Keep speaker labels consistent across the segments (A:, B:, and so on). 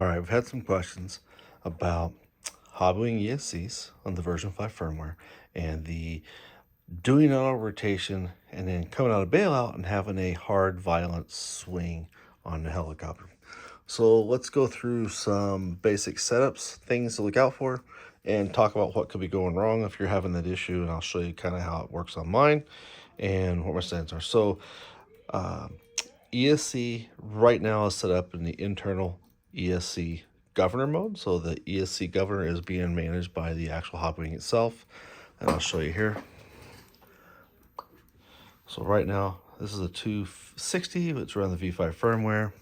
A: All right, we've had some questions about Hobbywing ESCs on the version 5 firmware and the doing auto rotation and then coming out of bailout and having a hard, violent swing on the helicopter. So let's go through some basic setups, things to look out for, and talk about what could be going wrong if you're having that issue. And I'll show you kind of how it works on mine and what my settings are. So ESC right now is set up in the internal ESC governor mode. So the ESC governor is being managed by the actual Hobbywing itself. And I'll show you here. So right now, this is a 260. It's running the V5 firmware.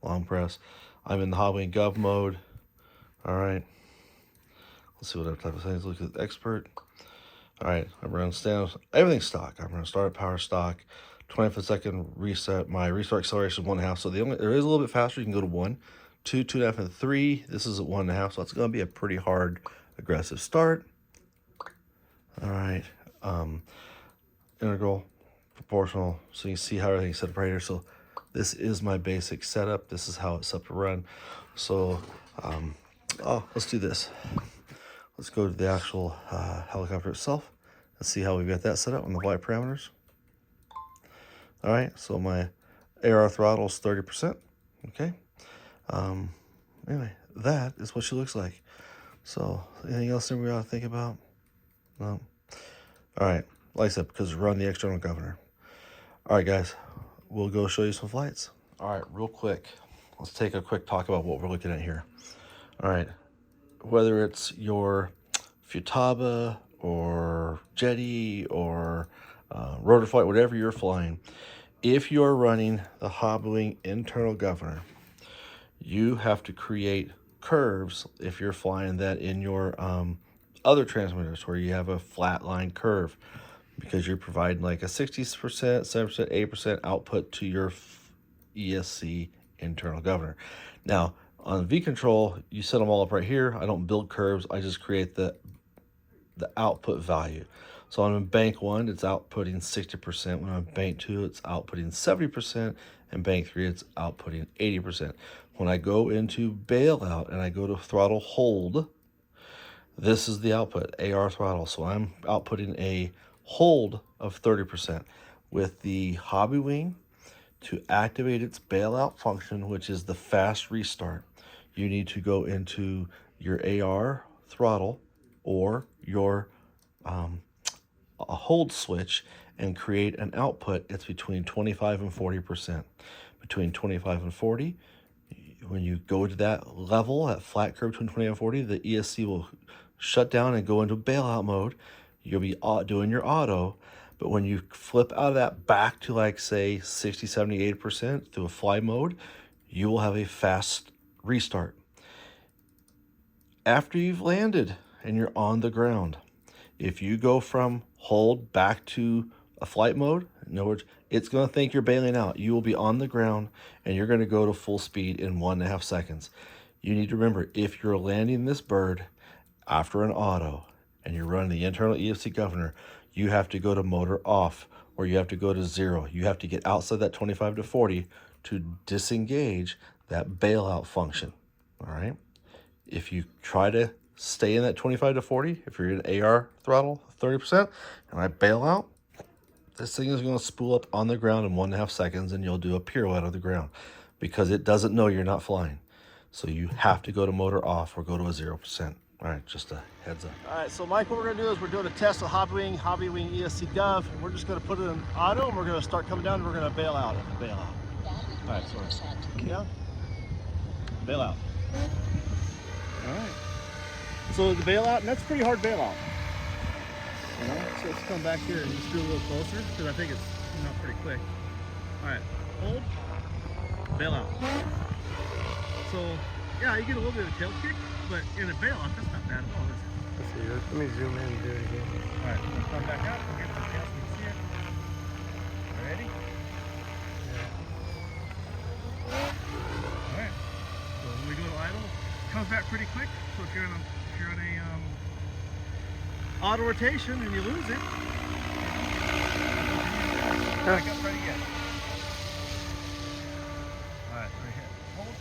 A: Long press. I'm in the Hobbywing Gov mode. All right. Let's see what other type of settings. Look at expert. All right. I'm running stand. Everything's stock. I'm running start power stock. 25 second reset. My restart acceleration 1.5. So there is a little bit faster. You can go to 1, 2, 2.5, and 3. This is at 1.5. So it's going to be a pretty hard, aggressive start. All right. Integral, proportional. So you can see how everything's set up right here. So this is my basic setup. This is how it's set up to run. So let's do this. Let's go to the actual helicopter itself. Let's see how we've got that set up on the flight parameters. All right, so my AR throttle is 30%. Okay. Anyway, that is what she looks like. So anything else that we ought to think about? No. All right, like I said, because we're on the external governor. All right, guys, we'll go show you some flights. All right, real quick, let's take a quick talk about what we're looking at here. All right, whether it's your Futaba or Jetty or rotor flight, whatever you're flying, if you're running the Hobbywing internal governor, you have to create curves if you're flying that in your other transmitters where you have a flat line curve, because you're providing like a 60%, 7%, 8% output to your ESC internal governor. Now, on V control, you set them all up right here. I don't build curves. I just create the output value. So on bank 1, it's outputting 60%. When I'm bank 2, it's outputting 70%. And bank 3, it's outputting 80%. When I go into bailout and I go to throttle hold, this is the output, AR throttle. So I'm outputting a hold of 30%. With the Hobbywing, to activate its bailout function, which is the fast restart, you need to go into your AR throttle or your a hold switch and create an output. It's between 25 and 40%. Between 25 and 40, when you go to that level, that flat curve between 20 and 40, the ESC will shut down and go into bailout mode. You'll be doing your auto, but when you flip out of that back to like say 60, 70, 80% to a fly mode, you will have a fast restart. After you've landed and you're on the ground, if you go from hold back to a flight mode, in other words, it's going to think you're bailing out. You will be on the ground and you're going to go to full speed in 1.5 seconds. You need to remember, if you're landing this bird after an auto and you're running the internal ESC governor, you have to go to motor off or you have to go to 0. You have to get outside that 25 to 40 to disengage that bailout function. All right. If you try to stay in that 25 to 40, if you're in AR throttle 30%, and I bail out, this thing is going to spool up on the ground in 1.5 seconds and you'll do a pirouette on the ground because it doesn't know you're not flying. So you have to go to motor off or go to a 0%. All right, just a heads up.
B: All right, so Mike, what we're gonna do is we're doing a test of Hobbywing ESC Gov, and we're just gonna put it in auto, and we're gonna start coming down, and we're gonna bail out. Bail out. All right, sorry. Yeah. Bail out. All right. So the bailout, and that's a pretty hard bailout. You know, so let's come back here and just do a little closer, because I think it's pretty quick. All right, hold, bail out. So yeah, you get a little bit of a tail kick, but in a bailout, that's not bad at all, is it?
C: Let's see, let me zoom in and do it again.
B: All right, we'll come back out. We'll get the tail so you can see it. Ready?
C: Yeah.
B: All right. So when we go to idle, it comes back pretty quick. So if you're in a auto rotation and you lose it, back up, try it again. All right, right here. Hold.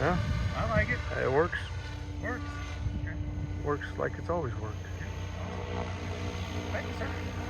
C: Yeah,
D: I like it.
C: it works.
D: Works. Okay.
C: Works like it's always worked.
D: Thank you, sir.